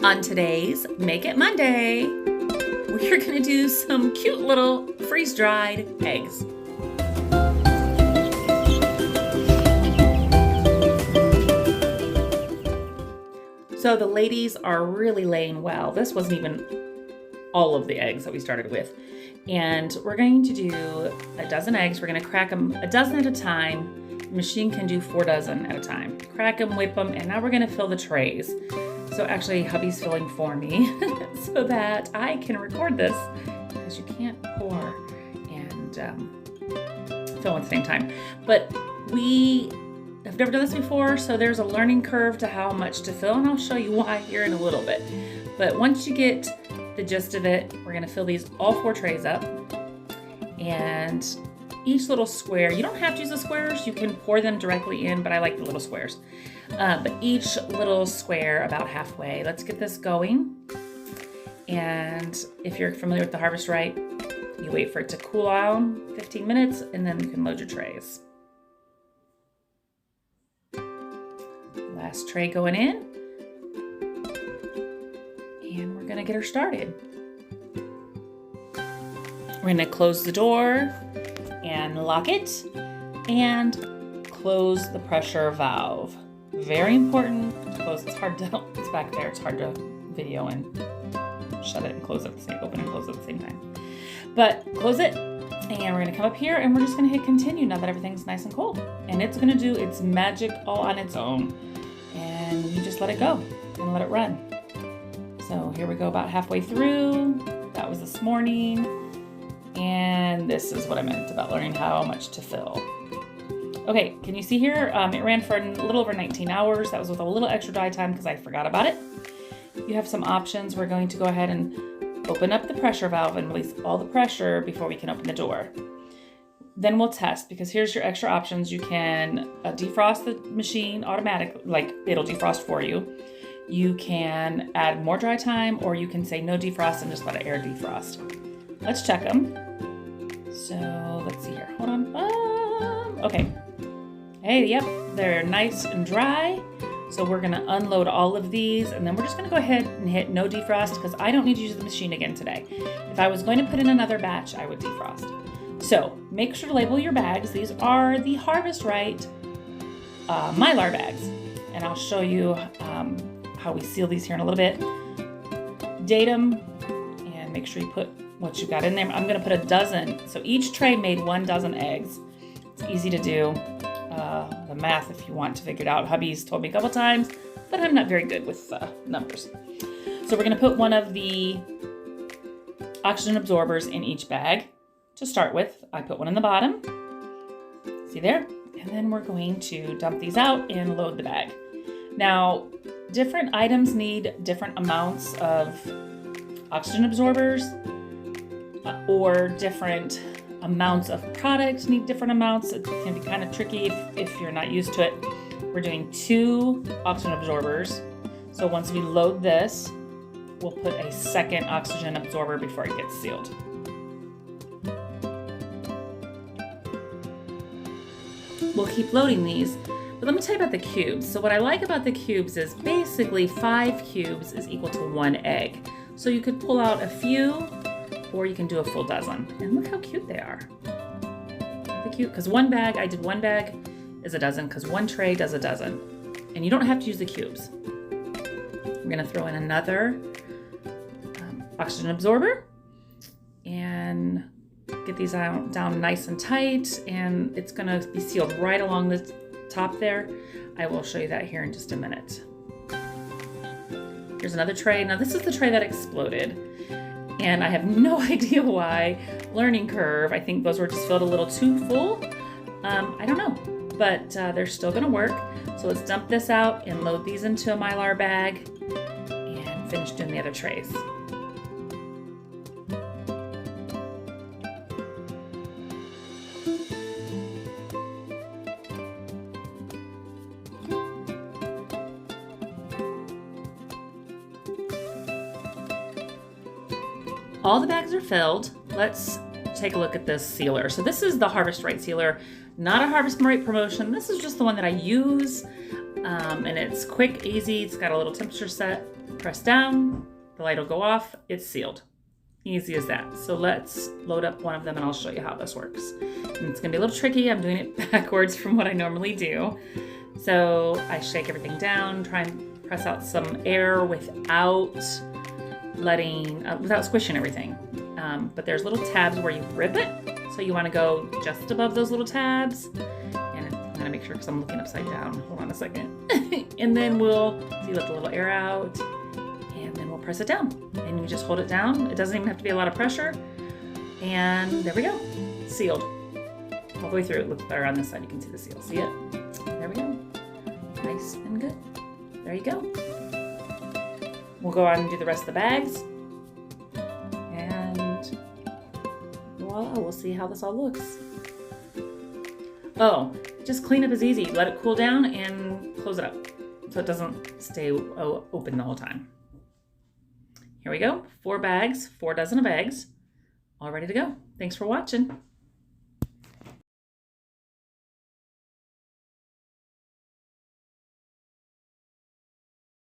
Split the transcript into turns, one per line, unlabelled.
On today's Make It Monday, we're going to do some cute little freeze-dried eggs. So the ladies are really laying well. This wasn't even all of the eggs that we started with. And we're going to do a dozen eggs. We're going to crack them a dozen at a time. The machine can do 4 dozen at a time. Crack them, whip them, and now we're going to fill the trays. So actually, hubby's filling for me so that I can record this because you can't pour and fill at the same time. But we have never done this before, so there's a learning curve to how much to fill, and I'll show you why here in a little bit. But once you get the gist of it, we're going to fill these all 4 trays up. And each little square, you don't have to use the squares, you can pour them directly in, but I like the little squares. But each little square about halfway. Let's get this going. And if you're familiar with the Harvest Right, you wait for it to cool down 15 minutes and then you can load your trays. Last tray going in. And we're gonna get her started. We're gonna close the door and lock it and close the pressure valve. Very important to close. It's hard to, it's back there. It's hard to video and shut it and close it at the same, open and close it at the same time. But close it, and we're gonna come up here and we're just gonna hit continue now that everything's nice and cold. And it's gonna do its magic all on its own. And you just let it go and let it run. So here we go, about halfway through. That was this morning. And this is what I meant about learning how much to fill. Okay, can you see here? It ran for a little over 19 hours. That was with a little extra dry time because I forgot about it. You have some options. We're going to go ahead and open up the pressure valve and release all the pressure before we can open the door. Then we'll test, because here's your extra options. You can defrost the machine automatically, like it'll defrost for you. You can add more dry time, or you can say no defrost and just let it air defrost. Let's check them. So let's see here. Hold on. Okay. Hey, yep, they're nice and dry. So we're gonna unload all of these, and then we're just gonna go ahead and hit no defrost because I don't need to use the machine again today. If I was going to put in another batch, I would defrost. So make sure to label your bags. These are the Harvest Right Mylar bags. And I'll show you how we seal these here in a little bit. Date them and make sure you put what you got in there. I'm gonna put a dozen. So each tray made 1 dozen eggs. It's easy to do. The math, if you want to figure it out. Hubby's told me a couple times, but I'm not very good with numbers. So we're gonna put one of the oxygen absorbers in each bag. To start with, I put one in the bottom. See there? And then we're going to dump these out and load the bag. Now, different items need different amounts of oxygen absorbers, or different amounts of product need different amounts. It can be kind of tricky if you're not used to it. We're doing 2 oxygen absorbers. So once we load this, we'll put a second oxygen absorber before it gets sealed. We'll keep loading these, but let me tell you about the cubes. So what I like about the cubes is basically 5 cubes is equal to 1 egg. So you could pull out a few, or you can do a full dozen. And look how cute they are. They're cute, because I did one bag is a dozen, because 1 tray does a dozen. And you don't have to use the cubes. We're gonna throw in another oxygen absorber and get these down nice and tight, and it's gonna be sealed right along the top there. I will show you that here in just a minute. Here's another tray. Now this is the tray that exploded, and I have no idea why. Learning curve. I think those were just filled a little too full. I don't know, but they're still gonna work. So let's dump this out and load these into a Mylar bag and finish doing the other trays. All the bags are filled. Let's take a look at this sealer. So this is the Harvest Right sealer, not a Harvest Right promotion. This is just the one that I use. And it's quick, easy. It's got a little temperature set. Press down, the light will go off. It's sealed. Easy as that. So let's load up one of them and I'll show you how this works. And it's gonna be a little tricky. I'm doing it backwards from what I normally do. So I shake everything down, try and press out some air without squishing everything. But there's little tabs where you grip it. So you wanna go just above those little tabs. And I'm gonna make sure because I'm looking upside down. Hold on a second. And then we'll let the little air out. And then we'll press it down. And you just hold it down. It doesn't even have to be a lot of pressure. And there we go. Sealed. All the way through. It looks better on this side. You can see the seal. See it? There we go. Nice and good. There you go. We'll go on and do the rest of the bags. And voila, we'll see how this all looks. Oh, just cleanup is easy. Let it cool down and close it up so it doesn't stay open the whole time. Here we go. 4 bags, 4 dozen of eggs, all ready to go. Thanks for watching.